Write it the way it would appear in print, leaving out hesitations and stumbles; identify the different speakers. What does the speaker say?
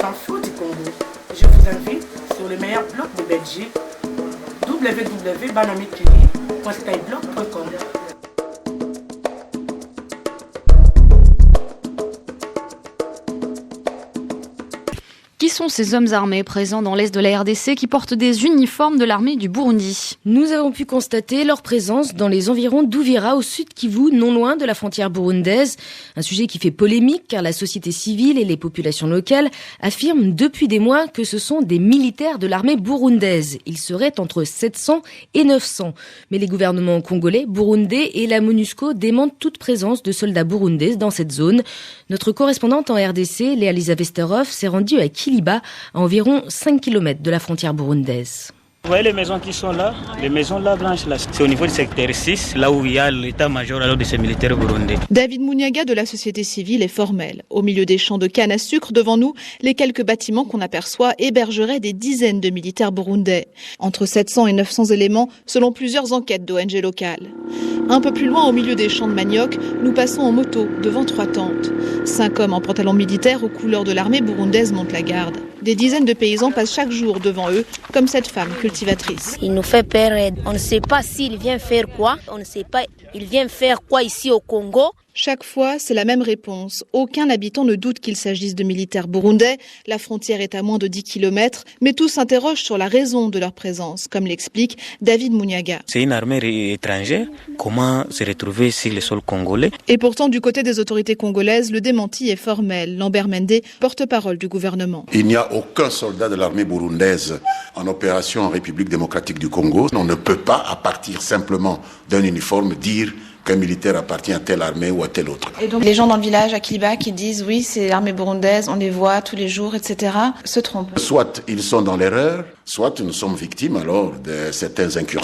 Speaker 1: infos du Congo. Je vous invite sur le meilleur blog de Belgique, www.banamikili.skyblog.com.
Speaker 2: Qui sont ces hommes armés présents dans l'est de la RDC qui portent des uniformes de l'armée du Burundi?
Speaker 3: Nous avons pu constater leur présence dans les environs d'Uvira, au sud Kivu, non loin de la frontière burundaise. Un sujet qui fait polémique car la société civile et les populations locales affirment depuis des mois que ce sont des militaires de l'armée burundaise. Ils seraient entre 700 et 900. Mais les gouvernements congolais, burundais et la MONUSCO démentent toute présence de soldats burundais dans cette zone. Notre correspondante en RDC, Léa-Lisa Vesterhoff, s'est rendue à Kiliba, à environ 5 km de la frontière burundaise.
Speaker 4: Vous voyez les maisons qui sont là, les maisons là blanches là, c'est au niveau du secteur 6, là où il y a l'état-major de ces militaires burundais.
Speaker 5: David Mouniaga de la société civile est formel. Au milieu des champs de canne à sucre devant nous, les quelques bâtiments qu'on aperçoit hébergeraient des dizaines de militaires burundais. Entre 700 et 900 éléments selon plusieurs enquêtes d'ONG locales. Un peu plus loin, au milieu des champs de manioc, nous passons en moto devant 3 tentes. 5 hommes en pantalon militaire aux couleurs de l'armée burundaise montent la garde. Des dizaines de paysans passent chaque jour devant eux, comme cette femme cultivatrice.
Speaker 6: Il nous fait peur. On ne sait pas s'il vient faire quoi. On ne sait pas il vient faire quoi ici au Congo.
Speaker 5: Chaque fois, c'est la même réponse. Aucun habitant ne doute qu'il s'agisse de militaires burundais. La frontière est à moins de 10 km, mais tous s'interrogent sur la raison de leur présence, comme l'explique David Mouniaga.
Speaker 4: C'est une armée étrangère. Comment se retrouver sur le sol congolais?
Speaker 5: Et pourtant, du côté des autorités congolaises, le démenti est formel. Lambert Mende, porte-parole du gouvernement.
Speaker 7: Il n'y a aucun soldat de l'armée burundaise en opération en République démocratique du Congo. On ne peut pas, à partir simplement d'un uniforme, dire qu'un militaire appartient à telle armée ou à telle autre.
Speaker 5: Et donc les gens dans le village à Kiliba qui disent oui, c'est l'armée burundaise, on les voit tous les jours, etc., se trompent.
Speaker 7: Soit ils sont dans l'erreur, soit nous sommes victimes alors de certaines incursions.